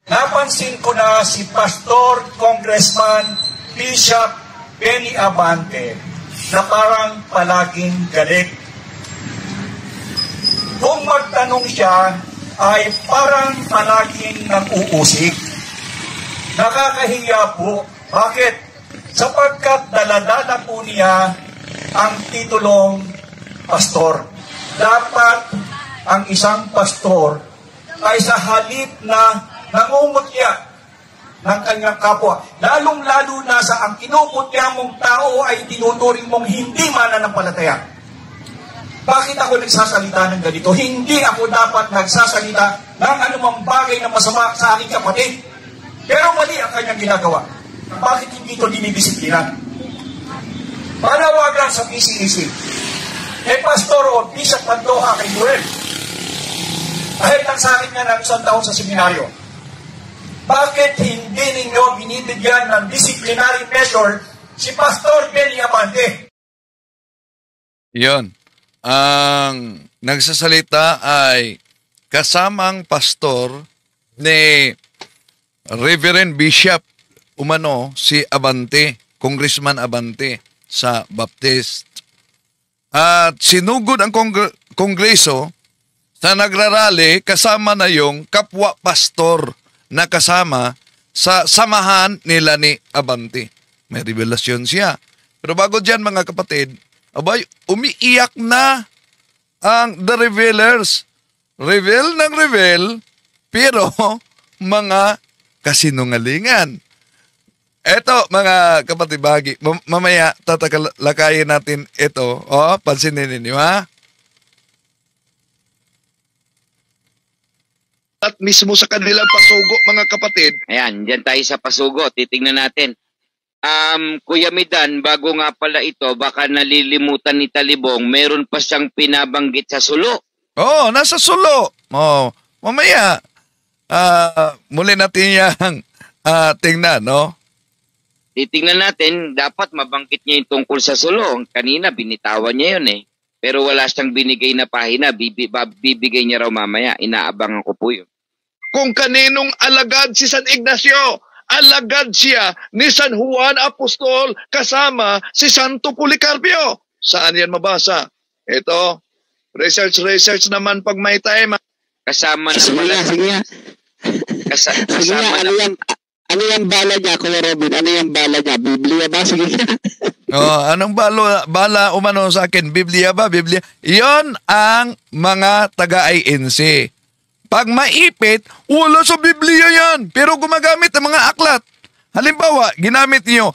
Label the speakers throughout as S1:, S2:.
S1: Napansin ko na si Pastor, Congressman, Bishop Benny Abante na parang palaging galit. Kung magtanong siya, ay parang palaging nag-uusig. Nakakahiya po. Bakit? Sapagkat daladala po niya ang titulong pastor. Dapat ang isang pastor ay sa halip na nangungutya ng kanyang kapwa. Lalong-lalo na sa ang kinukutya mong tao ay tinuturing mong hindi mananampalataya. Bakit ako nagsasalita ng ganito? Hindi ako dapat nagsasalita ng anumang bagay na masama sa aking kapatid. Pero mali ang kanyang ginagawa. Bakit hindi ito dinidisiplina? Panawagan sa PCEC. Pastor o Bishop Pantoja kay Joel. Dahil lang sa akin nga ng 1 taon sa seminaryo. Bakit hindi ninyo binibigyan ng disciplinary measure si Pastor Benny Abante?
S2: Yun. Ang nagsasalita ay kasamang pastor ni Reverend Bishop umano si Abante, Congressman Abante sa Baptist. At sinugod ang kongreso sa nagrarally kasama na yung kapwa pastor na kasama sa samahan nila ni Abante. May revelasyon siya. Pero bago dyan mga kapatid, abay, umiiyak na ang The Revealers. Reveal ng reveal, pero mga kasinungalingan. Eto mga kapatid bahagi, mamaya tatakalakayin natin ito. O, pansinin ninyo ha.
S3: At mismo sa kanilang pasugo mga kapatid.
S4: Ayan, dyan tayo sa pasugo. Titingnan natin. Kuya Midan, bago nga pala ito, baka nalilimutan ni Talibong, meron pa siyang pinabanggit sa sulo.
S2: Oo, nasa sulo. Mamaya, muli natin yung tingnan, no?
S4: Titingnan natin, dapat mabanggit niya yung tungkol sa sulo. Kanina, binitawan niya yun eh. Pero wala siyang binigay na pahina, bibigay niya raw mamaya. Inaabangan ko po yun.
S3: Kung kaninong alagad si San Ignacio, alagad siya ni San Juan Apostol kasama si Santo Policarpio. Saan yan mabasa? Ito, research naman pag may time.
S4: Kasama na pala.
S5: Sige nga.
S4: Kasama na.
S5: Ano yung bala niya, Kuya Robin? Ano yung bala niya? Biblia ba? Sige nga.
S2: Anong bala umano sa akin? Biblia ba? Biblia? Iyon ang mga taga-INC. Pag maipit, wala sa Biblia yan. Pero gumagamit ng mga aklat. Halimbawa, ginamit niyo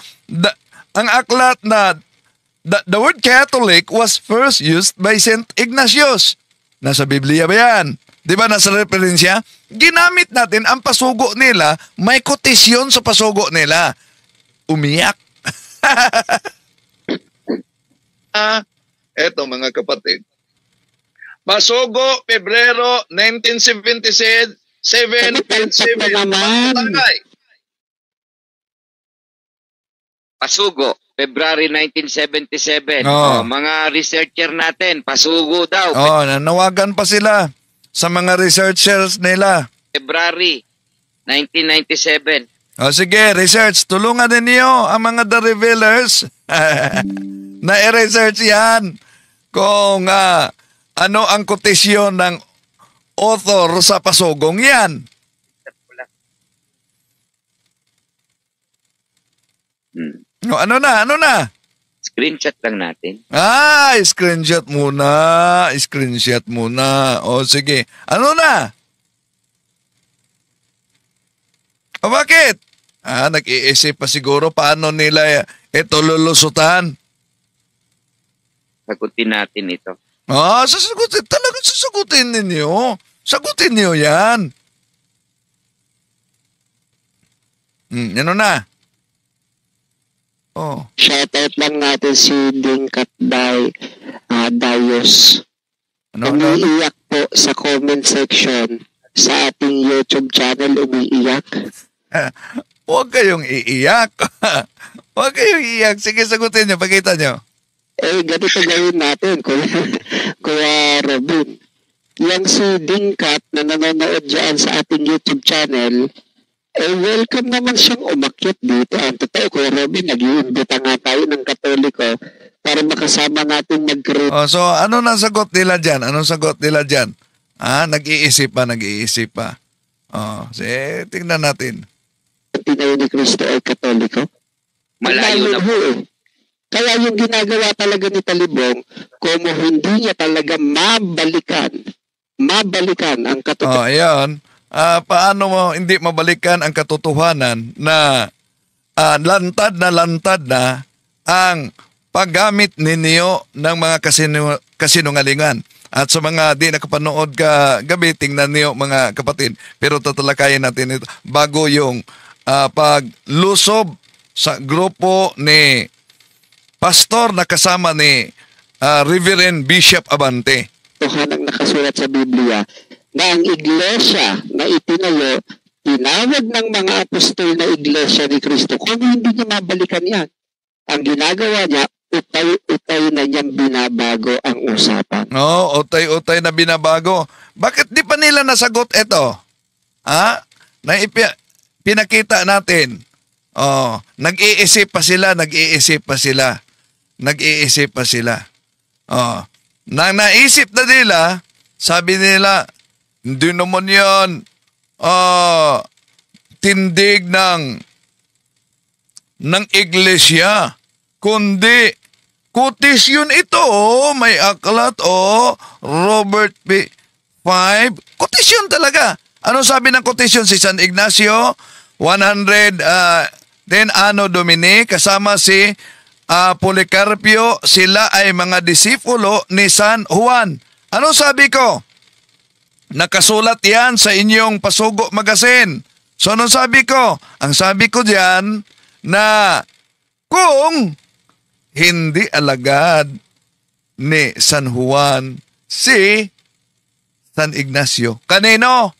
S2: ang aklat na the word Catholic was first used by St. Ignatius. Nasa Biblia ba yan? Di ba nasa referensya? Ginamit natin ang pasugo nila, may kotisyon sa pasugo nila. Umiyak.
S3: Eto mga kapatid. Pasugo, Pebrero 1977, 7.7.
S4: Pasugo, February 1977.
S2: Oh.
S4: Mga researcher natin, pasugo daw.
S2: Nanawagan pa sila sa mga researchers nila.
S4: February 1997.
S2: Sige, research. Tulungan ninyo ang mga The Revealers na i-research yan kung ano ang kotisyon ng author sa pasugong yan. Ano na?
S4: Screenshot lang natin.
S2: Screenshot muna. O, sige. Ano na? O, bakit? Nag-iisip pa siguro paano nila ito lulusutan.
S4: Sagutin natin ito.
S2: Sasagutin. Talagang sasagutin ninyo. Sagutin niyo yan. Ano na?
S5: Shoutout lang natin si Dingkat Dayos. Umiiyak po sa comment section sa ating YouTube channel. Umiiyak.
S2: Huwag kayong iiyak. Huwag kayong iiyak. Sige, sagutin nyo. Pakita nyo.
S5: Ganito gawin natin, Kuya Robin. Yung si Dingkat na nanonood dyan sa ating YouTube channel, welcome naman siyang umakyat dito. Ang totoo, Kuya Robin, nag-iimbita nga tayo ng Katoliko para makasama natin mag-group.
S2: Oh, so ano na sagot nila dyan? Anong sagot nila dyan? Nag-iisip pa. Oh, tingnan natin.
S5: Tinayo ni Cristo ay Katoliko.
S4: Malayo na po.
S5: Kaya yung ginagawa talaga ni Talibong, kung hindi niya talaga mabalikan ang katotohanan.
S2: Oh, ayan. Paano mo hindi mabalikan ang katotohanan na lantad na ang paggamit ninyo ng mga kasinungalingan. At sa mga di nakapanood ka gabi, tingnan niyo mga kapatid. Pero tatalakayin natin ito bago yung paglusob sa grupo ni pastor na kasama ni Reverend Bishop Abante.
S5: Tohanang nakasulat sa Biblia na ang iglesia na itinayo, tinawag ng mga apostol na iglesia ni Cristo. Kung hindi niya mabalikan yan, ang ginagawa niya, utay na niyang binabago ang usapan.
S2: No, utay na binabago. Bakit di pa nila nasagot ito? Pinakita natin. Nag-iisip pa sila. Nang naisip na nila, sabi nila, hindi naman yan tindig ng iglesia, kundi kotisyon ito, may aklat, Robert P. 5, kotisyon talaga. Anong sabi ng kotisyon si San Ignacio? 100 Anno Domini, kasama si Policarpio, sila ay mga disipulo ni San Juan. Anong sabi ko? Nakasulat yan sa inyong Pasugo Magazine. So anong sabi ko? Ang sabi ko diyan na kung hindi alagad ni San Juan si San Ignacio, kanino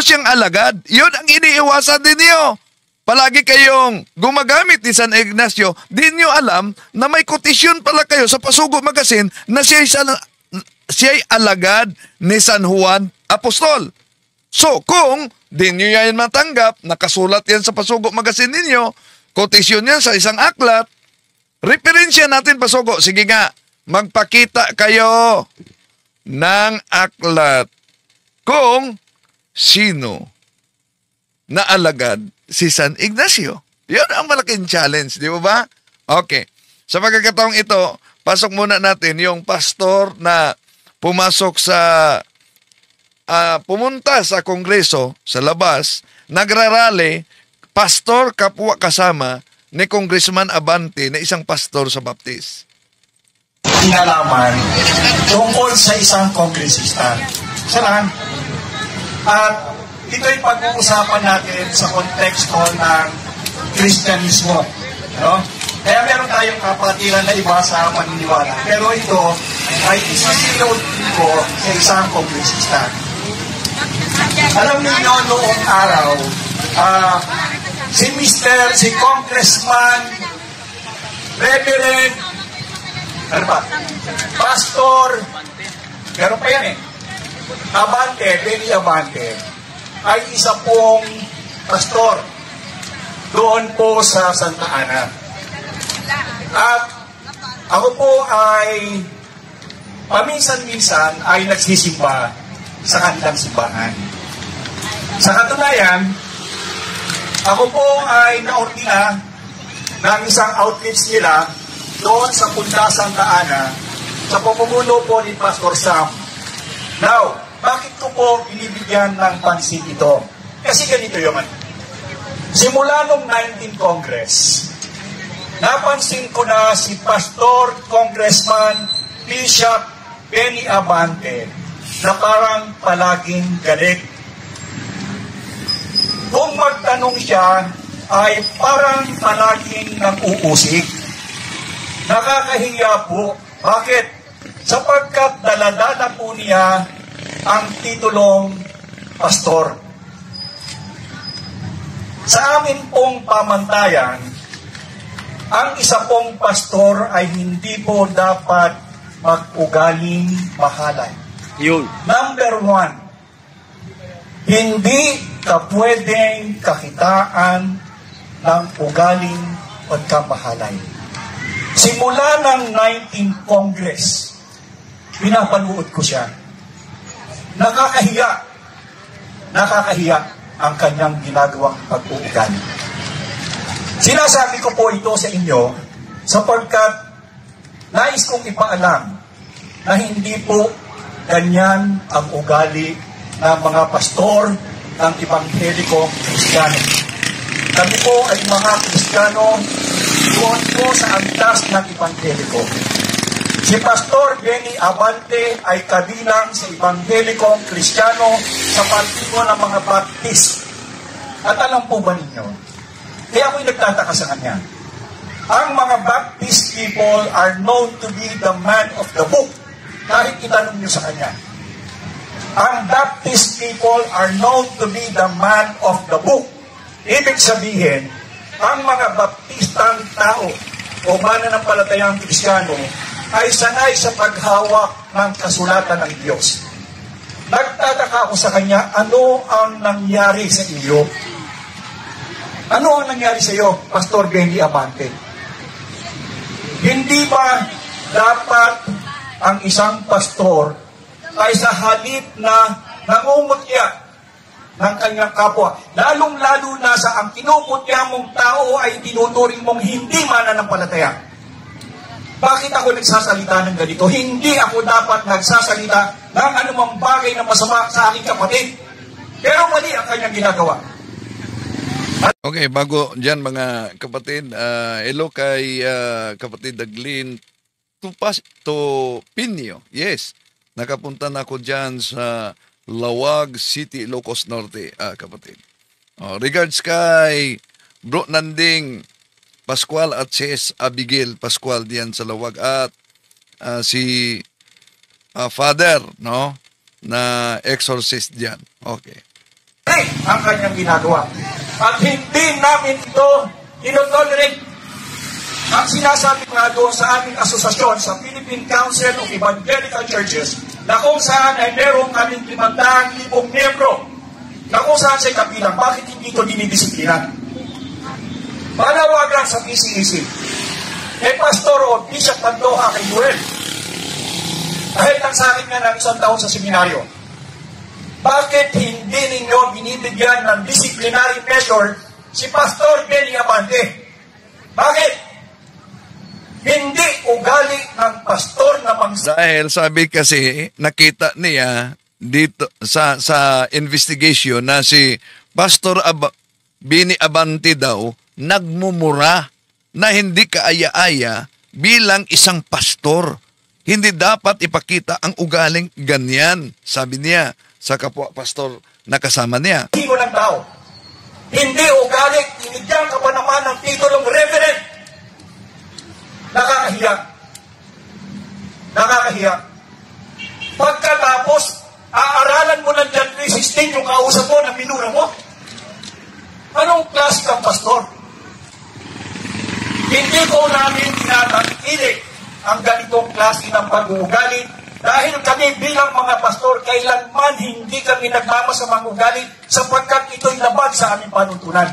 S2: siyang alagad? Yun ang iniiwasan din niyo. Palagi kayong gumagamit ni San Ignacio, di nyo alam na may kotisyon pala kayo sa Pasugo Magazine na siya'y alagad ni San Juan Apostol. So, kung di nyo yan matanggap, nakasulat yan sa Pasugo Magazine ninyo, kotisyon yan sa isang aklat, referensya natin Pasugo. Sige nga, magpakita kayo ng aklat kung sino na alagad si San Ignacio. Yun ang malaking challenge, di ba? Okay. Sa pagkakataong ito, pasok muna natin yung pastor na pumunta sa kongreso, sa labas, nagrarally, pastor kapwa kasama ni Congressman Abante na isang pastor sa Baptist.
S1: Pinalaman tungkol sa isang kongresista. Isa lang. At ito'y pag-uusapan natin sa konteksto ng Kristyanismo. No? Kaya meron tayong kapatiran na iba sa paniniwala. Pero ito ay isang ko sa isang kongresista. Alam niyo noong araw, si Congressman, Reverend, Pastor, meron pa yan Abante, Benny Abante, ay isa pong pastor doon po sa Santa Ana. At ako po ay paminsan-minsan ay nagsisimba sa kanilang simbahan. Sa katunayan, ako po ay naordina ng isang outreach nila doon sa Punta Santa Ana sa pamumuno po ni Pastor Sam. Now, bakit ko po binibigyan ng pansin ito? Kasi ganito yun. Simula nung 19th Congress, napansin ko na si Pastor Congressman Bishop Benny Abante na parang palaging galit. Kung magtanong siya, ay parang palaging nag-uusik. Nakakahiya po. Bakit? Sapagkat daladala po niya ang titulong pastor. Sa amin pong pamantayan, ang isa pong pastor ay hindi po dapat mag-ugaling mahalay.
S6: Yun.
S1: Number 1, hindi kapwedeng kakitaan ng ugaling pagkamahalay. Simula ng 19th Congress, pinapanood ko siya. Nakakahiya ang kanyang ginagawang pag-uugali. Sinasabi ko po ito sa inyo sapagkat nais kong ipaalam na hindi po ganyan ang ugali ng mga pastor ng Ebanghelikong Kristiyano. Kami po ay mga Kristiyano doon po sa antas ng Ebangheliko. Si Pastor Benny Abante ay kabilang sa Ebanghelikong Kristiyano sa partido ng mga Baptist. At alam po ba ninyo, kaya ako'y nagtataka sa kanya, ang mga Baptist people are known to be the man of the book. Kahit itanong nyo sa kanya, ang Baptist people are known to be the man of the book. Ibig sabihin, ang mga Baptistang tao o mananampalatayang Kristiyano ay sanay sa paghawak ng kasulatan ng Diyos. Nagtataka ako sa kanya, ano ang nangyari sa iyo? Ano ang nangyari sa iyo, Pastor Benny Abante? Hindi ba dapat ang isang pastor ay sa halip na nangungutya ng kanyang kapwa, lalong-lalo na sa ang kinukutya mong tao ay tinuturing mong hindi mananampalataya? Bakit ako nagsasalita ng ganito? Hindi ako dapat nagsasalita ng anumang bagay na masama sa aking kapatid. Pero mali ang kanyang ginagawa.
S2: Okay, bago dyan mga kapatid, hello kay kapatid Daglin to Pinio. Yes, nakapunta na ako dyan sa Lawag City, Ilocos Norte, kapatid. Regards kay Bro Nanding Pascual at Sis Abigail Pascual diyan sa Lawag at si Father, no, na exorcist diyan. Okay.
S1: Ang kanyang ginagawa. At hindi namin ito inotolerate. Ang sinasabi nga doon sa aming asosasyon sa Philippine Council of Evangelical Churches na kung saan ay meron kaming 500,000 miyembro na kung saan siya'y kabilang, bakit hindi ito dinidisiplinan? Panawagan sa PCEC kay Pastor o Bishop Pantoja kay Joel dahil lang sa akin nga ng 1 taon sa seminaryo. Bakit hindi ninyo binibigyan ng disciplinary measure si Pastor Benny Abante? Bakit? Hindi ugali ng pastor na
S2: dahil sabi kasi nakita niya dito sa investigation na si Pastor Benny Abante daw nagmumura na hindi kaaya-aya bilang isang pastor. Hindi dapat ipakita ang ugaling ganyan, sabi niya sa kapwa pastor na kasama niya.
S1: Sino ng tao? Hindi ugali, tinigyan ka pa naman ng titulong reverend. Nakakahiya. Nakakahiya. Pagkatapos, aaralan mo ng John 3:16 yung kausap mo na minura mo. Anong klase kang pastor? Hindi ko namin tinatangkilik ang ganitong klase ng pag-uugali dahil kami bilang mga pastor, kailanman hindi kami nagmamasamang ugali sapagkat ito'y labag sa aming panuntunan.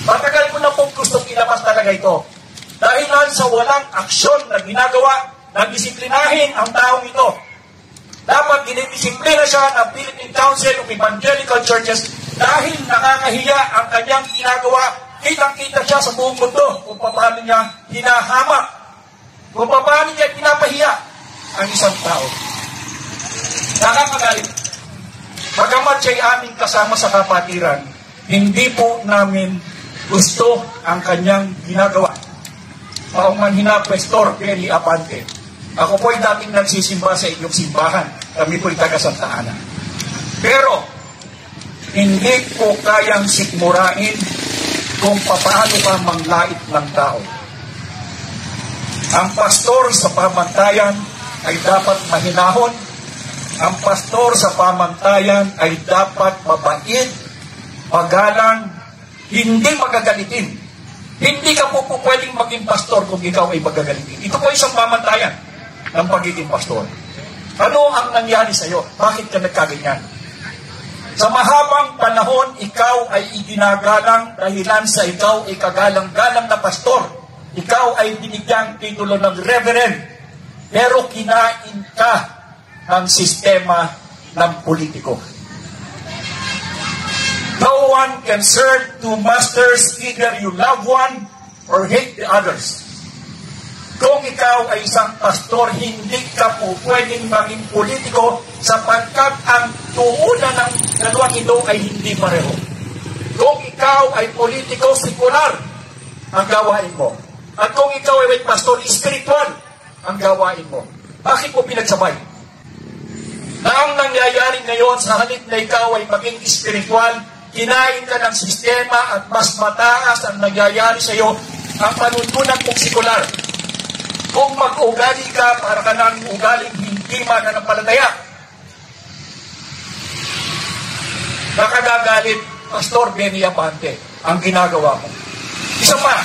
S1: Matagal ko na pong gustong ilabas talaga ito. Dahil sa walang aksyon na ginagawa na disiplinahin ang taong ito. Dapat dinidisiplina siya ng Philippine Council of Evangelical Churches dahil nakakahiya ang kanyang ginagawa. Kitang-kita siya sa buong mundo kung paano niya hinahamak, kung paano niya pinapahiya ang isang tao. Nakakagalit. Bagamat siya'y aming kasama sa kapatiran, hindi po namin gusto ang kanyang ginagawa. Paumanhina, Pastor Benny Abante. Ako po'y dating nagsisimba sa inyong simbahan. Kami po'y taga-Santa Ana. Pero, hindi ko kayang sikmurain kung paano ka manglait ng tao. Ang pastor sa pamantayan ay dapat mahinahon. Ang pastor sa pamantayan ay dapat mabait, magalang, hindi magagalitin. Hindi ka po pwedeng maging pastor kung ikaw ay magagalitin. Ito po isang pamantayan ng pagiging pastor. Ano ang nangyari sa iyo? Bakit ka nagkaganyan? Sa mahabang panahon, ikaw ay iginagalang dahilan sa ikaw ay kagalang-galang na pastor. Ikaw ay binigyang titulo ng reverend. Pero kinain ka ng sistema ng politiko. No one can serve two masters, either you love one or hate the others. Kung ikaw ay isang pastor, hindi ka po pwedeng maging politiko sapagkat ang tuunan ng dalawang ito ay hindi pareho. Kung ikaw ay politiko, sekular ang gawain mo. At kung ikaw ay pastor, spiritual ang gawain mo. Bakit mo pinagsabay? Na ang nangyayari ngayon sa halip na ikaw ay maging spiritual, kinain ka ng sistema at mas mataas ang nangyayari sa iyo ang panuntunan mong sekular. Kung mag-ugali ka, para ka ng ugaling hindi mananampalataya. Nakagagalit, Pastor Benny Abante, ang ginagawa mo. Isa pa,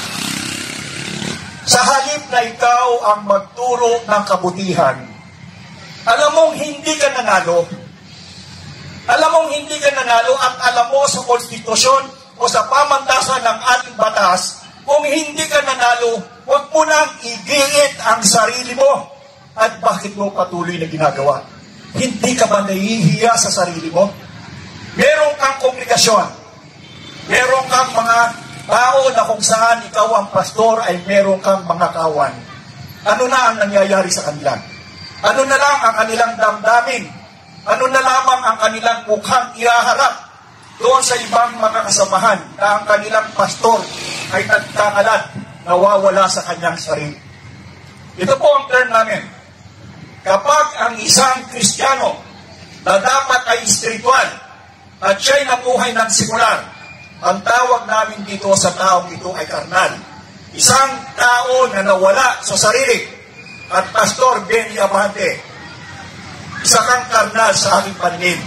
S1: sa halip na ikaw ang magturo ng kabutihan, alam mong hindi ka nanalo. Alam mong hindi ka nanalo at alam mo sa konstitusyon o sa pamantasan ng ating batas, kung hindi ka nanalo, huwag mo nang igiit ang sarili mo. At bakit mo patuloy na ginagawa? Hindi ka ba nahihiya sa sarili mo? Meron kang komplikasyon. Meron kang mga tao na kung saan ikaw ang pastor ay meron kang mga kawan. Ano na ang nangyayari sa kanila? Ano na lang ang kanilang damdamin? Ano na lamang ang kanilang mukhang ihaharap doon sa ibang mga kasamahan na ang kanilang pastor ay nagkakalat, nawawala sa kanyang sarili. Ito po ang term namin. Kapag ang isang Kristiyano na dapat ay spiritual at siya'y nabuhay ng sekular, ang tawag namin dito sa taong ito ay karnal. Isang tao na nawala sa sarili. At Pastor Benny Abante, isa kang karnal sa aking paningin.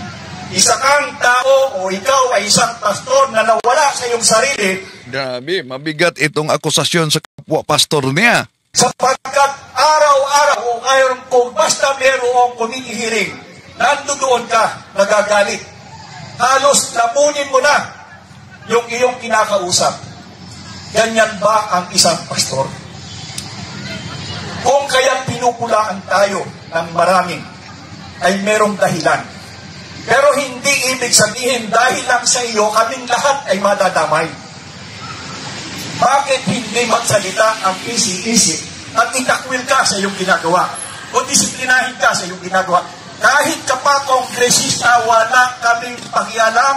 S1: Isa kang tao o ikaw ay isang pastor na nawala sa iyong sarili.
S2: Grabe, mabigat itong akusasyon sa kapwa pastor niya.
S1: Sapagkat araw-araw kung basta merong committee hearing, nandoon ka, nagagalit. Halos lamunin mo na yung iyong kinakausap. Ganyan ba ang isang pastor? Kung kaya pinupulaan tayo ng maraming, ay merong dahilan. Pero hindi ibig sabihin dahil lang sa iyo, kaming lahat ay madadamay. Bakit hindi magsalita ang isip-isip at itakwil ka sa iyong ginagawa? O disiplinahin ka sa iyong ginagawa? Kahit kapag kongresista, wala kaming pakialam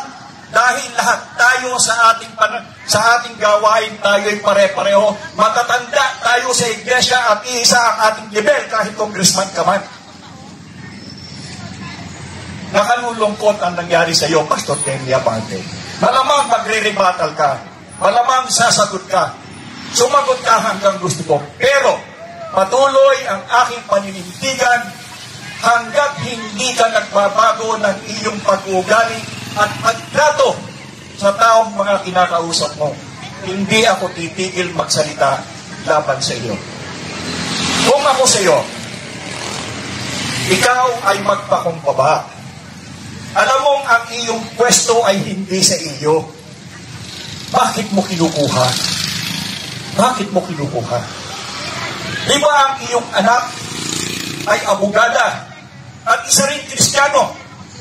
S1: dahil lahat tayo sa ating gawain tayo ay pare-pareho. Matatanda tayo sa iglesia at isa ang ating level kahit congressman ka man. Nakalulungkot ang nangyari sa iyo, Pastor Benny Abante. Malamang magre-rebuttal ka. Malamang sasagot ka. Sumagot ka hanggang gusto mo. Pero patuloy ang aking paninindigan hanggat hindi ka nagbabago ng iyong pag-uugali at pagtrato sa taong mga kinakausap mo. Hindi ako titigil magsalita laban sa iyo. Kung ako sa iyo, ikaw ay magpakumbaba. Alam mong ang iyong pwesto ay hindi sa iyo. Bakit mo kinukuha? Bakit mo kinukuha? Di ba ang iyong anak ay abogada at isa rin Kristiyano?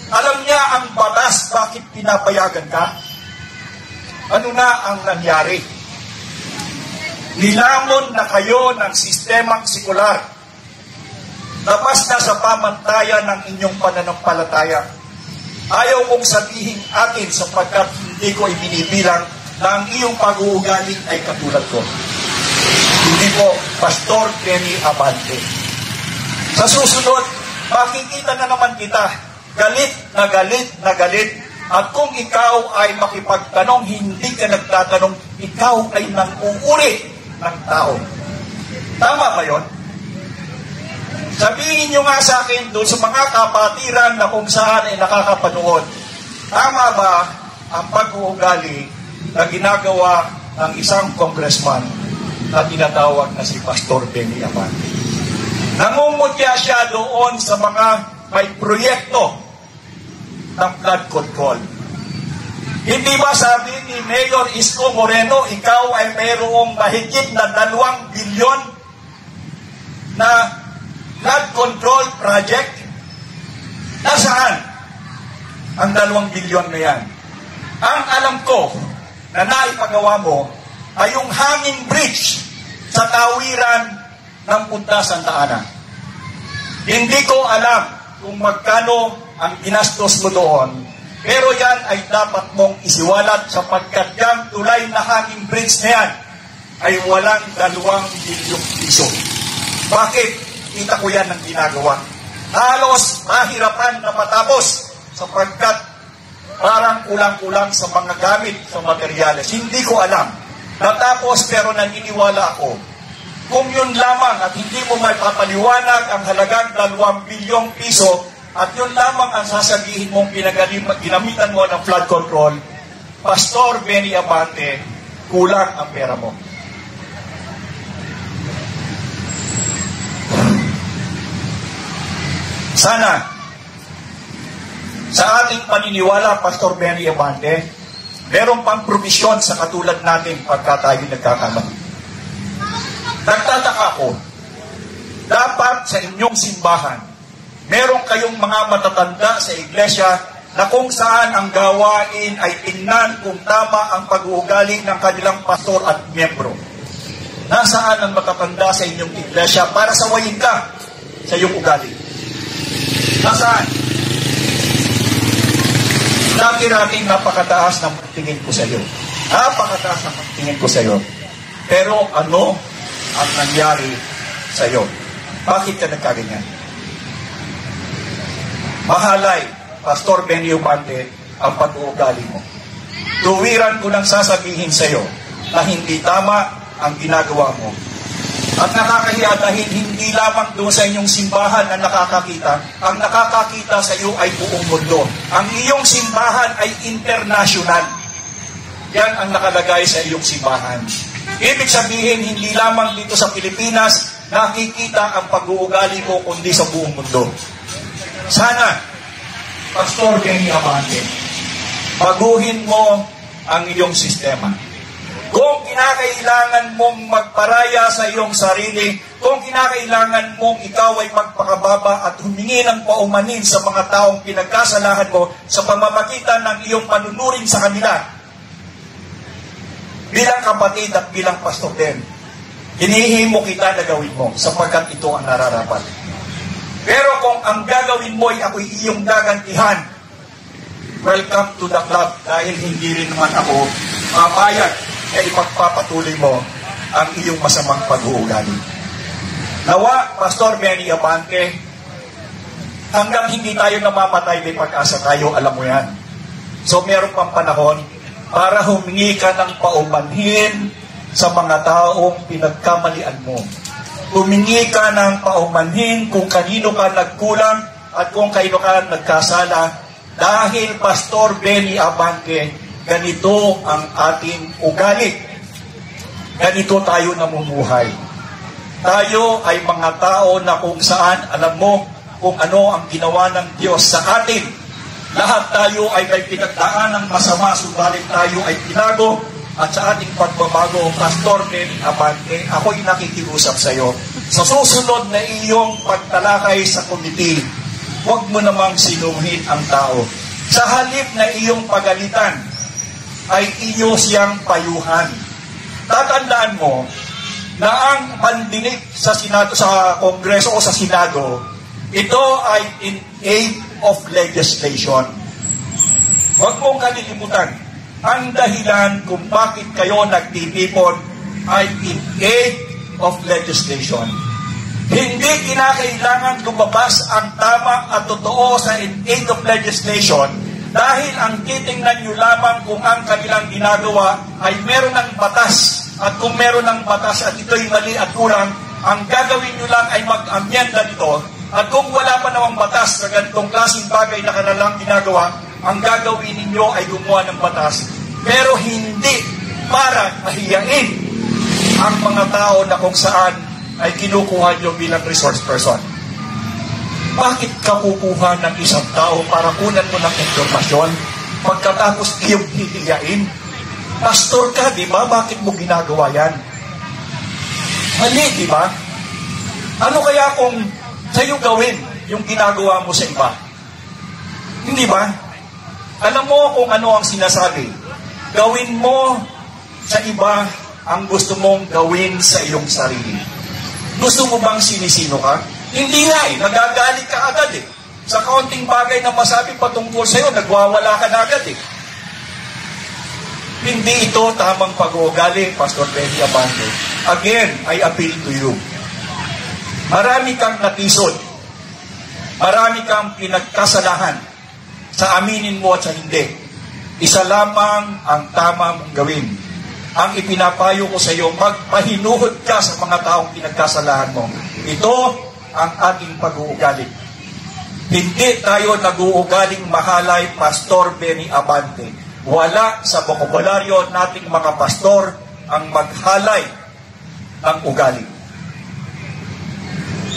S1: Alam niya ang batas, bakit pinapayagan ka? Ano na ang nangyari? Nilamon na kayo ng sistemang sekular. Labas na sa pamantayan ng inyong pananampalataya. Ayaw kong sabihin atin sapagkat hindi ko ibinibilang na ang iyong pag-uugali ay katulad ko. Hindi po, Pastor Benny Abante. Sa susunod, makikita na naman kita, galit na galit na galit. At kung ikaw ay makipagtanong, hindi ka nagtatanong, ikaw ay nang-uuri ng tao. Tama ba yun? Sabihin nyo nga sa akin doon sa mga kapatiran na kung saan ay nakakapanood, tama ba ang pag-uugali na ginagawa ng isang congressman na tinatawag na si Pastor Benny Abante? Namumutya siya doon sa mga may proyekto ng flood control. Hindi ba sabi ni Mayor Isko Moreno, ikaw ay mayroong mahigit na 2 bilyon na flood control project? Nasaan ang 2 bilyon na yan? Ang alam ko na naipagawa mo ay yung hanging bridge sa tawiran ng Punta Santa Ana. Hindi ko alam kung magkano ang ginastos mo doon, pero yan ay dapat mong isiwalat sapagkat yung tulay na hanging bridge na yan ay walang 2 bilyong piso. Bakit? Kita ko yan ang ginagawa. Halos mahirapan na matapos sapagkat parang kulang-kulang sa mga gamit, sa materyales. Hindi ko alam. Natapos pero naniniwala ako. Kung yun lamang at hindi mo may papaliwanag ang halagang 2 bilyong piso at yun lamang ang sasabihin mong ginamitan mo ng flood control, Pastor Benny Abante, kulang ang pera mo. Sana, sa ating paniniwala, Pastor Benny Abante, meron pang provisyon sa katulad natin pagka tayo nagkakamali. Nagtataka ako, dapat sa inyong simbahan, meron kayong mga matatanda sa iglesia na kung saan ang gawain ay tingnan kung tama ang pag-uugali ng kanilang pastor at miyembro. Nasaan ang matatanda sa inyong iglesia para sawayin ka sa iyong ugali? Nasaan? Dati-dating napakataas ng tingin ko sa iyo. Napakataas ng tingin ko sa iyo. Pero ano ang nangyari sa iyo? Bakit ka nagkaganyan? Mahalay, Pastor Benny Abante, ang pag-uugali mo. Tuwiran ko nang sasabihin sa iyo na hindi tama ang ginagawa mo. At nakakahiya dahil hindi lamang doon sa inyong simbahan na nakakakita. Ang nakakakita sa iyo ay buong mundo. Ang iyong simbahan ay international. Yan ang nakalagay sa iyong simbahan. Ibig sabihin, hindi lamang dito sa Pilipinas nakikita ang pag-uugali mo, kundi sa buong mundo. Sana, Pastor Benny Abante, baguhin mo ang iyong sistema. Kung kinakailangan mong magparaya sa iyong sarili, kung kinakailangan mong ikaw ay magpakababa at humingi ng paumanin sa mga taong pinagkasalahan mo sa pamamagitan ng iyong panunuring sa kanila, bilang kapatid at bilang pastor din, hinihimo kita na gawin mo sapagkat ito ang nararapat. Pero kung ang gagawin mo ay ako'y iyong gagantihan, welcome to the club, dahil hindi rin naman ako papayag ay ipagpapatuloy mo ang iyong masamang pag-uugali. Nawa, Pastor Benny Abante, hanggang hindi tayo namamatay, may pag-asa tayo, alam mo yan. So meron pang panahon para humingi ka ng paumanhin sa mga taong pinagkamalian mo. Humingi ka ng paumanhin kung kanino ka nagkulang at kung kanino ka nagkasala. Dahil Pastor Benny Abante, ganito ang ating ugali. Ganito tayo namumuhay. Tayo ay mga tao na kung saan, alam mo kung ano ang ginawa ng Diyos sa atin. Lahat tayo ay may pinagdaan ng masama, subalit tayo ay pinago. At sa ating pagbabago, Pastor Benny Abante, ako'y nakikiusap sa iyo. Sa susunod na iyong pagtalakay sa komite, huwag mo namang sinuhin ang tao. Sa halip na iyong pagalitan, ay iyo siyang payuhan. Tatandaan mo na ang pandinig sa Senado, sa Kongreso o sa Senado, ito ay in aid of legislation. Huwag mong kalilimutan, ang dahilan kung bakit kayo nagtitipon ay in aid of legislation. Hindi kinakailangan lumabas ang tama at totoo sa in aid of legislation dahil ang titingnan nyo lamang kung ang kanilang ginagawa ay meron ng batas. At kung meron ng batas at ito'y mali at kulang, ang gagawin nyo lang ay mag-amyenda nito. At kung wala pa namang batas sa ganitong klaseng bagay na kanilang ginagawa, ang gagawin ninyo ay gumawa ng batas. Pero hindi para mahiyain ang mga tao na kung saan ay kinukuha nyo bilang resource person. Bakit ka kukuha ng isang tao para kunan mo ng informasyon? pagkatapos iyong hihiyain. Pastor ka, di ba? Bakit mo ginagawa yan? Mali, di ba? Ano kaya kung sa'yo gawin yung ginagawa mo sa iba? Hindi ba? Alam mo kung ano ang sinasabi. Gawin mo sa iba ang gusto mong gawin sa iyong sarili. Gusto mo bang sinisino ka? Hindi nga eh. Nagagalit ka agad eh. Sa kaunting bagay na masabi patungkol sa'yo, nagwawala ka na agad eh. Hindi ito tamang pag-uugali, Pastor Benny Abante. Again, I appeal to you. Marami kang natisod. Marami kang pinagkasalahan sa aminin mo at sa hindi. Isa lamang ang tama mong gawin. Ang ipinapayo ko sa iyo, magpahinuhod ka sa mga taong pinagkasalahan mo. Ito ang ating pag-uugali. Hindi tayo nag-uugaling mahalay, Pastor Benny Abante. Wala sa bokabularyo nating mga pastor ang maghalay ng ugali.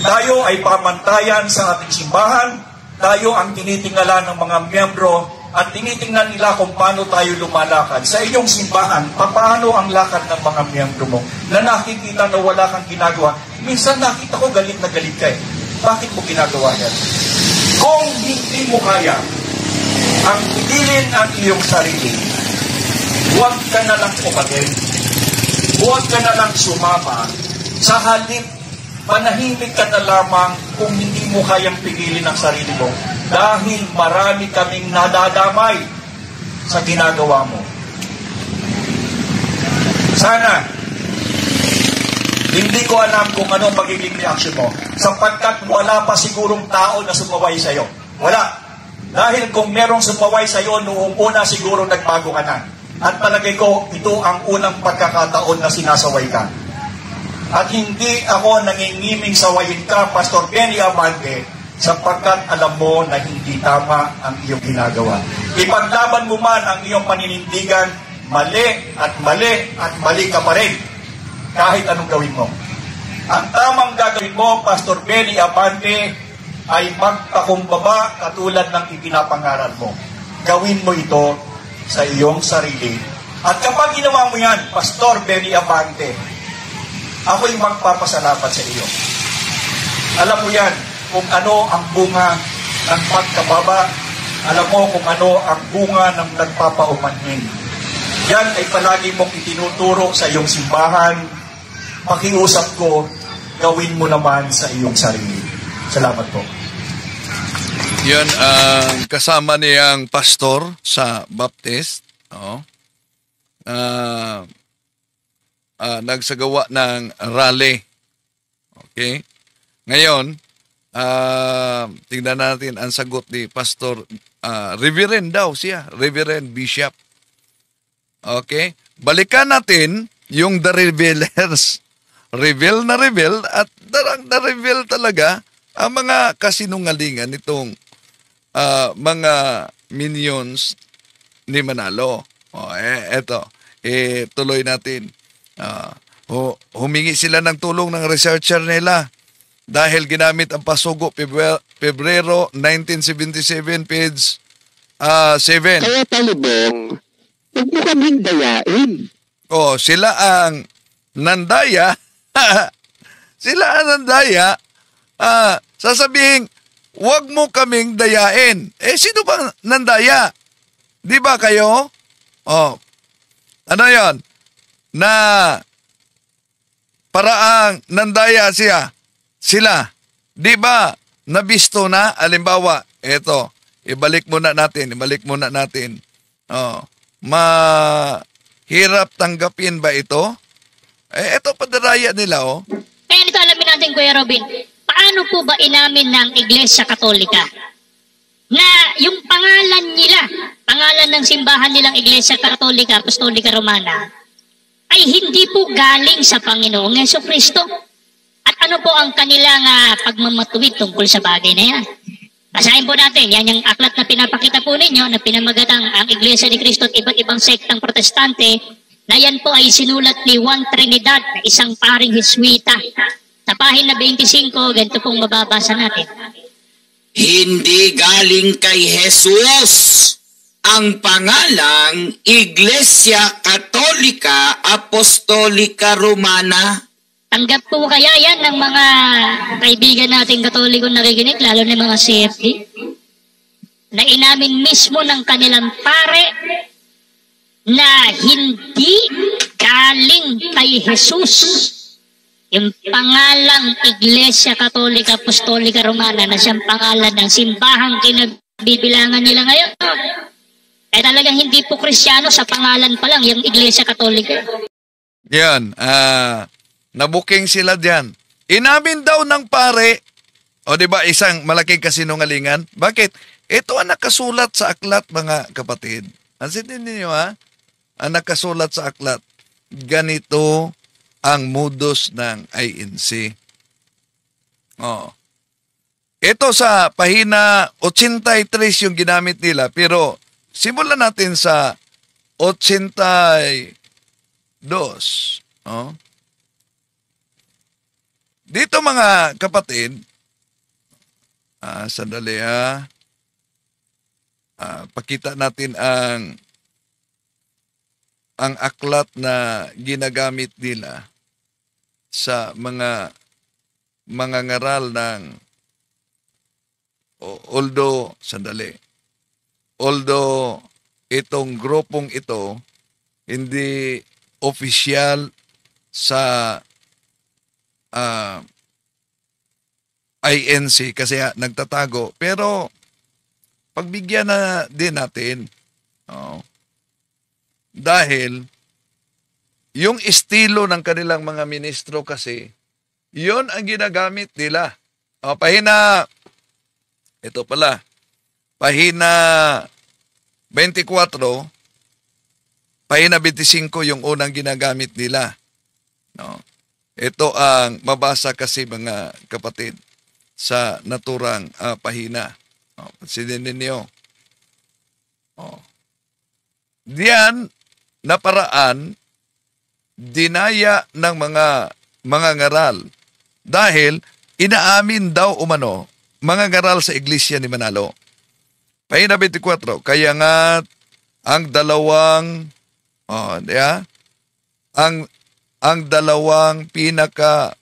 S1: Tayo ay pamantayan sa ating simbahan. Tayo ang tinitingala ng mga miyembro at tinitingnan nila kung paano tayo lumalakad. Sa iyong simbahan, paano ang lakad ng mga miyembro mo na nakikita na wala kang ginagawa. Minsan nakita ko galit na galit ka eh. Bakit mo ginagawa yan? Kung hindi mo kaya ang pigilin ang iyong sarili, huwag ka na lang umatin. Huwag ka na lang sumama. Sa halip, manahimik ka na lamang kung hindi mo kayang pigilin ang sarili mo. Dahil marami kaming nadadamay sa ginagawa mo. Sana, hindi ko alam kung ano magiging reaction mo. Sapagkat wala pa sigurong tao na sumaway sa'yo. Wala. Dahil kung merong sumaway sa'yo, noong una siguro nagbago ka na. At palagay ko, ito ang unang pagkakataon na sinasaway ka. At hindi ako nangingiming sawayin ka, Pastor Benny Abante, sapagkat alam mo na hindi tama ang iyong ginagawa. Ipaglaban mo man ang iyong paninindigan, mali at mali at mali ka pa rin, kahit anong gawin mo. Ang tamang gagawin mo, Pastor Benny Abante, ay magpakumbaba katulad ng ipinapangaral mo. Gawin mo ito sa iyong sarili. At kapag ginawa mo yan, Pastor Benny Abante, ako'y magpapasalamat sa iyo. Alam mo yan, kung ano ang bunga ng pagkababa, alam mo kung ano ang bunga ng nagpapaumanhin. Yan ay palagi mong itinuturo sa iyong simbahan. Pakiusap ko, gawin mo naman sa iyong sarili. Salamat po.
S2: Yan ang kasama niyang pastor sa Baptist. Nagsagawa ng rally. Okay? Ngayon, tingnan natin ang sagot ni Pastor Reverend daw siya. Reverend Bishop. Okay? Balikan natin yung The Revealers. Reveal na reveal at darang na-reveal talaga ang mga kasinungalingan nitong mga minions ni Manalo. Eto, tuloy natin. Humingi sila ng tulong ng researcher nila dahil ginamit ang pasugo Pebrero 1977, page 7.
S5: Kaya talibong, huwag mo kaming dayain.
S2: Sila ang nandaya. Sila ang nandaya. Sasabihin, huwag mo kaming dayain. Sino bang nandaya? Di ba kayo? Ano yon? Na paraang nandaya sila. Di ba? Nabisto na? Alimbawa, eto, ibalik muna natin. Mahirap tanggapin ba ito? Eto padaraya nila,
S6: Kaya nito alamin natin, Kuya Robin, paano po ba inamin ng Iglesia Katolika na yung pangalan ng simbahan nilang Iglesia Katolika, Apostolika Romana, ay hindi po galing sa Panginoong Jesucristo? At ano po ang kanilang pagmamatuwid tungkol sa bagay na yan? Basahin po natin, yan yung aklat na pinapakita po ninyo na pinamagatang ang Iglesia ni Cristo at iba't ibang sektang protestante, na yan po ay sinulat ni Juan Trinidad, na isang paring Hiswita. Sa pahina 25, ganito pong mababasa natin.
S7: Hindi galing kay Jesus
S4: ang pangalang Iglesia Katolika Apostolika Romana.
S6: Tanggap po kaya yan ng mga kaibigan nating Katoliko nakikinig, lalo na mga CFD, na inamin mismo ng kanilang pare na hindi galing kay Jesus yung pangalang Iglesia Katolika Apostolika Romana na siyang pangalan ng simbahang kinabibilangan nila ngayon. Kaya talagang hindi po Kristyano sa pangalan pa lang yung Iglesia Katolika.
S2: Yan, nabuking sila diyan. Inamin daw ng pare, o di ba isang malaking kasinungalingan? Bakit? Ito ang nakasulat sa aklat, mga kapatid. Ansin niyo ha? Ang nakasulat sa aklat. Ganito ang modus ng INC. Oh. Ito sa pahina 83 yung ginamit nila, pero simulan natin sa 82. Oh. Dito mga kapatid, sandali pakita natin ang aklat na ginagamit nila sa mga ngaral ng although itong grupong ito hindi opisyal sa INC kasi nagtatago, pero pagbigyan na din natin dahil yung estilo ng kanilang mga ministro kasi yon ang ginagamit nila. Pahina ito pala, pahina 24, pahina 25 yung unang ginagamit nila. Ito ang mabasa kasi mga kapatid sa naturang pahina. Pansinin ninyo. Diyan na paraan dinaya ng mga ngaral dahil inaamin daw umano mga ngaral sa iglesia ni Manalo. Pahina 24, kaya nga ang dalawang ang dalawang pinaka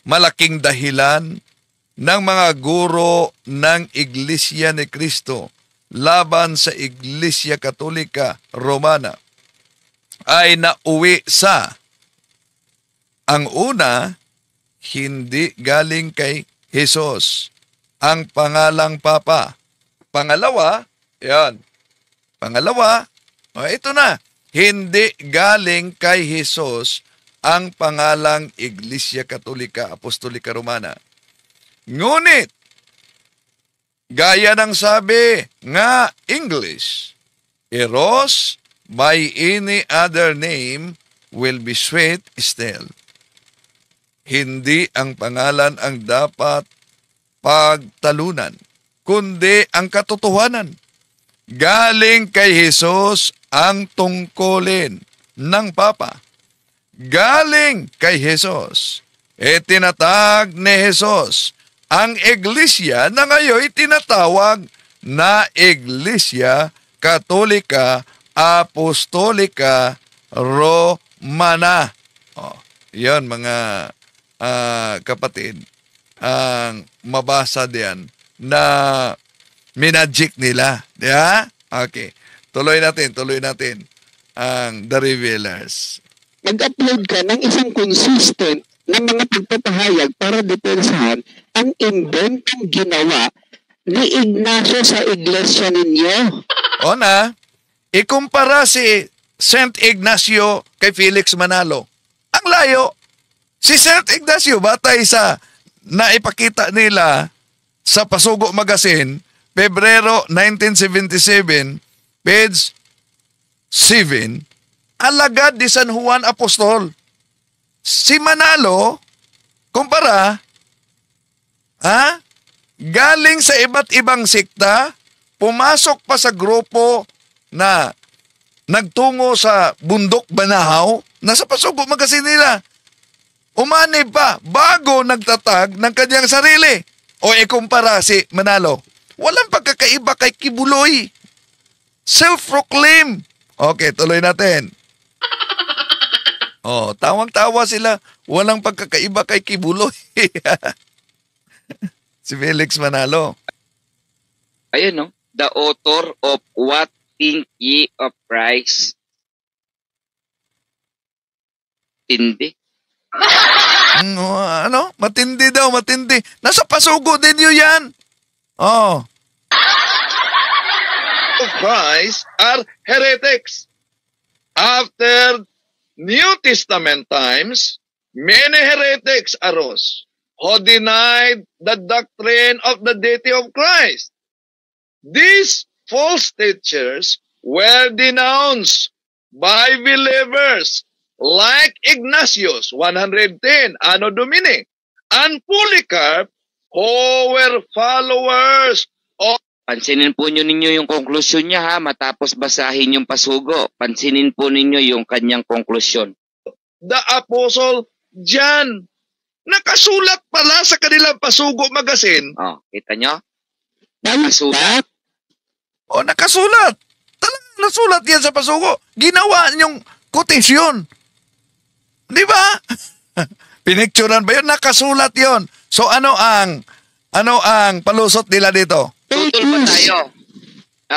S2: malaking dahilan ng mga guro ng Iglesia ni Cristo laban sa Iglesia Katolika Romana ay nauwi sa ang una, hindi galing kay Jesus ang pangalang Papa. Pangalawa, ito na, hindi galing kay Jesus ang pangalang Iglesia Katolika Apostolika Romana. Ngunit, gaya ng sabi nga English, Eros by any other name will be sweet still. Hindi ang pangalan ang dapat pagtalunan, kundi ang katotohanan. Galing kay Jesus ang tungkulin ng Papa. Galing kay Jesus. Tinatag ni Jesus ang iglesia na ngayon tinatawag na Iglesia Katolika Apostolika Romana. Yan mga kapatid, ang mabasa diyan na minagic nila. Yeah? Okay. Tuloy natin ang The Revealers.
S5: Mag-upload ka ng isang consistent na mga pagpapahayag para depensahan ang inventong ginawa ni Ignacio sa iglesia ninyo.
S2: O na, ikumpara si St. Ignacio kay Felix Manalo. Ang layo. Si St. Ignacio, batay sa naipakita nila sa Pasugo Magazine, Pebrero 1977, page 7, alagad ni San Juan Apostol. Si Manalo, kumpara, galing sa iba't ibang sikta, pumasok pa sa grupo na nagtungo sa bundok Banahaw, nasa Pasugo Magazine nila. Umanib pa bago nagtatag ng kanyang sarili. O ikumpara si Manalo. Walang pagkakaiba kay Kibuloy. Self-proclaim. Okay, tuloy natin. Oh, tawang-tawa sila. Walang pagkakaiba kay Kibuloy. Si Felix Manalo.
S4: Ayun, no? The author of What Think Ye of Christ? Tindi.
S2: Matindi daw, matindi. Nasa pasugo din yun yan. Oh.
S3: Of Christ are heretics. After New Testament times, many heretics arose who denied the doctrine of the deity of Christ. These false teachers were denounced by believers like Ignatius, 110, Anno Domini, and Polycarp, who were followers of...
S4: Pansinin po ninyo yung konklusyon niya ha, matapos basahin yung pasugo. Pansinin po ninyo yung kanyang konklusyon.
S3: The Apostle John. Nakasulat pala sa kanilang pasugo magazine.
S4: Oh, kita nyo?
S5: Nakasulat.
S2: Oh, nakasulat. Talagang nasulat yan sa pasugo. Ginawa niyong kotisyon. Di ba? Pinicturean ba yun? Nakasulat yun. So ano ang palusot nila dito?
S4: Tutol ba tayo?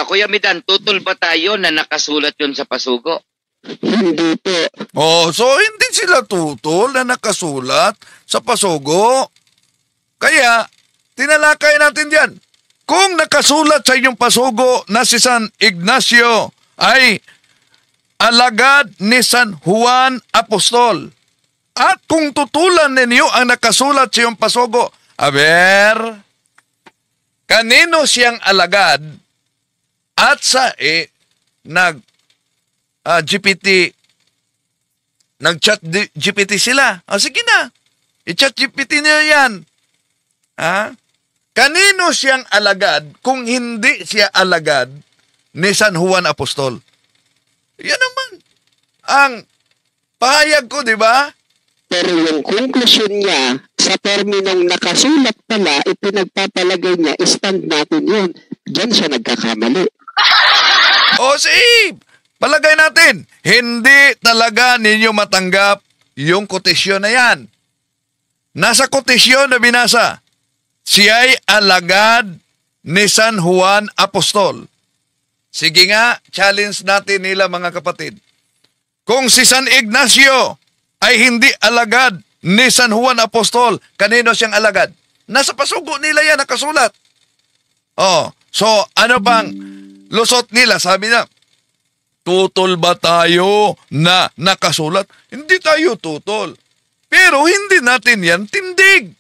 S4: Kuya Midan, tutol ba tayo na nakasulat yun sa pasugo?
S5: Hindi po.
S2: Oh, so hindi sila tutol na nakasulat sa pasugo. Kaya, tinalakay natin yan. Kung nakasulat sa inyong pasugo na si San Ignacio ay alagad ni San Juan Apostol. At kung tutulan ninyo ang nakasulat sa iyong pasugo, aber, kanino siyang alagad at sa nag-chat GPT sila. Sige na, i-chat GPT niyo yan. Kanino siyang alagad kung hindi siya alagad ni San Juan Apostol? Yan naman ang pahayag ko, di ba?
S5: Pero yung konklusyon niya, sa terminong nakasulat pala, ipinagpapalagay niya, stand natin yun. Diyan siya nagkakamali.
S2: O sige, palagay natin, hindi talaga ninyo matanggap yung kotisyon na yan. Nasa kotisyon na binasa, siya'y alagad ni San Juan Apostol. Sige nga, challenge natin nila mga kapatid. Kung si San Ignacio ay hindi alagad ni San Juan Apostol, kanino siyang alagad? Nasa pasugo nila yan, nakasulat. Oh, so ano bang lusot nila? Sabi na, tutol ba tayo na nakasulat? Hindi tayo tutol. Pero hindi natin yan tindig.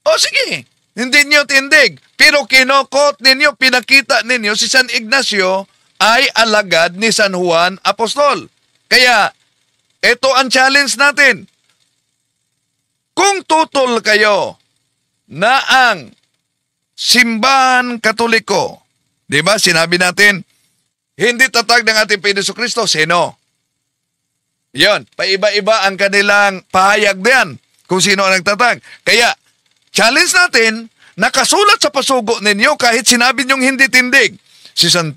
S2: O sige, hindi nyo tindig. Pero kinokot ninyo, pinakita ninyo si San Ignacio ay alagad ni San Juan Apostol. Kaya, ito ang challenge natin. Kung tutol kayo na ang simbahan Katoliko, di ba sinabi natin, hindi tatag ng ating Panginoon Kristo, sino? Yon, paiba-iba ang kanilang pahayag diyan kung sino ang nagtatag. Kaya, challenge natin, nakasulat sa pasugo ninyo kahit sinabi niyong hindi tindig. Si San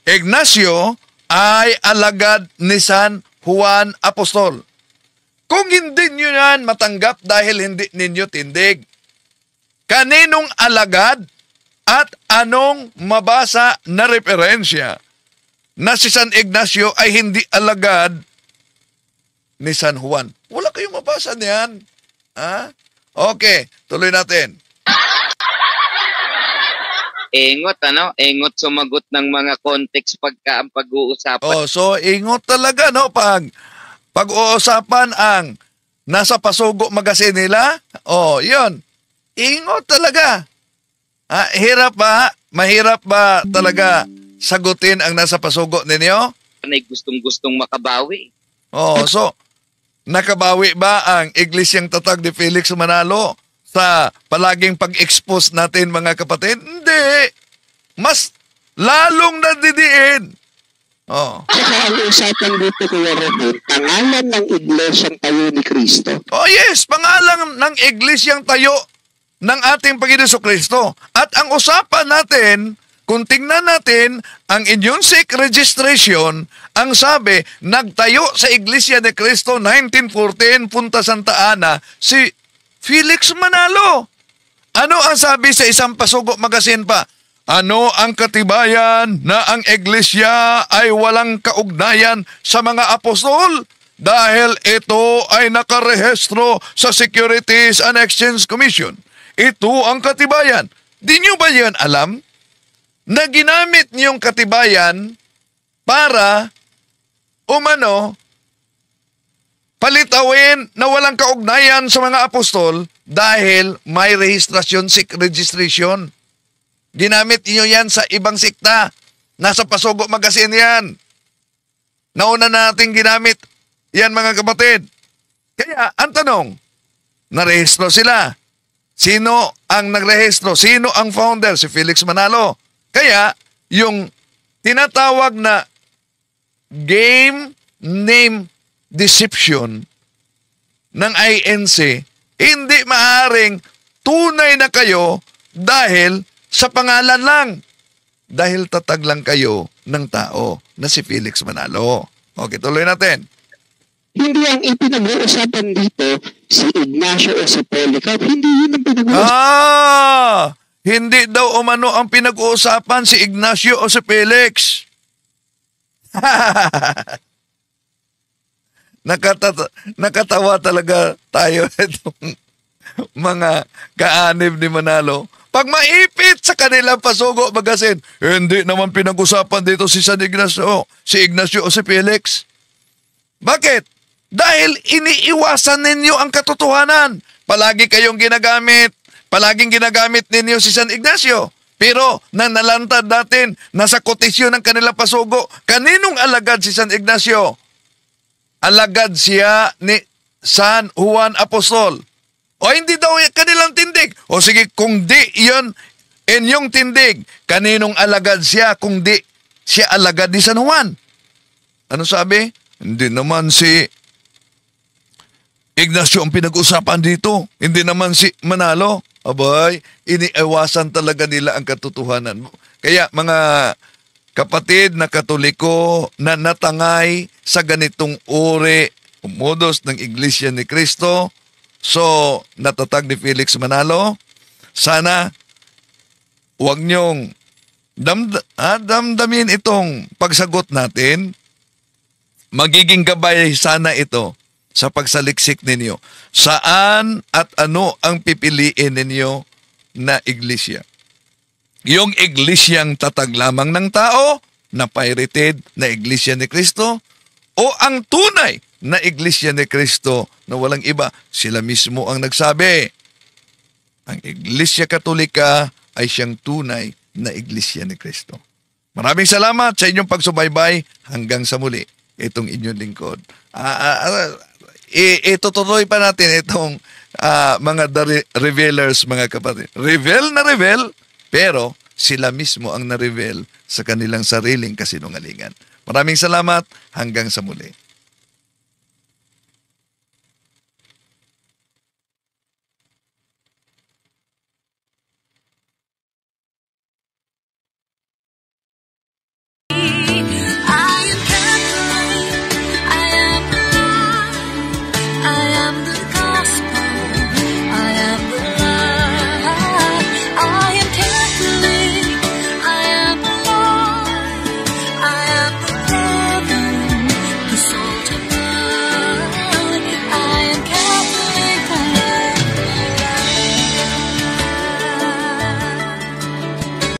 S2: Ignacio ay alagad ni San Juan Apostol. Kung hindi nyo yan matanggap dahil hindi ninyo tindig, kaninong alagad at anong mabasa na referensya na si San Ignacio ay hindi alagad ni San Juan? Wala kayong mabasa niyan. Okay, tuloy natin.
S4: Engot, Engot sumagot ng mga context pagka ang pag-uusapan.
S2: Oh, so ingot talaga, no? Pag-uusapan ang nasa pasugo magazine nila, yun. Ingot talaga. Mahirap ba talaga sagutin ang nasa pasugo ninyo?
S4: Ay gustong-gustong makabawi.
S2: So, nakabawi ba ang Iglesyang Tatag ni Felix Manalo sa palaging pag-expose natin mga kapatid? Hindi. Mas lalong nadidiin.
S5: Saka ang usapan dito, Kuya Robin, pangalan ng Iglesyang Tayo ni Kristo.
S2: Yes, pangalan ng Iglesyang Tayo ng ating Panginoon Kristo. At ang usapan natin kung tingnan natin ang inyong SIC registration, ang sabi, nagtayo sa Iglesia ni Cristo 1914, Punta Santa Ana, si Felix Manalo. Ano ang sabi sa isang Pasugo magazine pa? Ano ang katibayan na ang Iglesia ay walang kaugnayan sa mga apostol? Dahil ito ay nakarehistro sa Securities and Exchange Commission. Ito ang katibayan. Di nyo ba yan alam? Na ginamit niyong katibayan para palitawin na walang kaugnayan sa mga apostol dahil may rehistrasyon, SIC registration. Ginamit niyo yan sa ibang sikta. Nasa Pasugo Magazine yan. Nauna natin ginamit yan, mga kapatid. Kaya, ang tanong, narehistro sila. Sino ang nagrehistro? Sino ang founder? Si Felix Manalo. Kaya, yung tinatawag na game name deception ng INC, hindi maaring tunay na kayo dahil sa pangalan lang. Dahil tatag lang kayo ng tao na si Felix Manalo. Okay, tuloy natin.
S5: Hindi ang ipinag-uusapan dito si Ignacio o si Polycarp. Hindi yun ang pinag-uusapan.
S2: Hindi daw umano ang pinag-uusapan si Ignacio o si Felix. Nakatawa talaga tayo itong mga kaanib ni Manalo. Pag maipit sa kanilang Pasugo Magazine, hindi naman pinag-usapan dito si San Ignacio, si Ignacio o si Felix. Bakit? Dahil iniiwasan ninyo ang katotohanan. Palaging ginagamit ninyo si San Ignacio. Pero nang nalantad natin, nasa kotisyon ng kanilang Pasugo, kaninong alagad si San Ignacio? Alagad siya ni San Juan Apostol. O hindi daw kanilang tindig. O sige, kung di iyon inyong tindig, kaninong alagad siya kung di siya alagad ni San Juan? Ano sabi? Hindi naman si Ignacio ang pinag-usapan dito. Hindi naman si Manalo. Abay, iniiwasan talaga nila ang katotohanan. Kaya mga kapatid na Katoliko na natangay sa ganitong uri modus ng Iglesia ni Cristo, so natatag ni Felix Manalo, sana huwag niyong damdamin itong pagsagot natin. Magiging gabay sana ito sa pagsaliksik ninyo. Saan at ano ang pipiliin ninyo na iglesia? Yung iglesyang tatag lamang ng tao, na pirated na iglesia ni Cristo, o ang tunay na iglesia ni Cristo na walang iba? Sila mismo ang nagsabi. Ang Iglesia Katolika ay siyang tunay na iglesia ni Cristo. Maraming salamat sa inyong pagsubaybay. Hanggang sa muli, itong inyong lingkod. Itutuloy pa natin itong mga revealers, mga kapatid. Reveal, pero sila mismo ang na-reveal sa kanilang sariling kasinungalingan. Maraming salamat. Hanggang sa muli.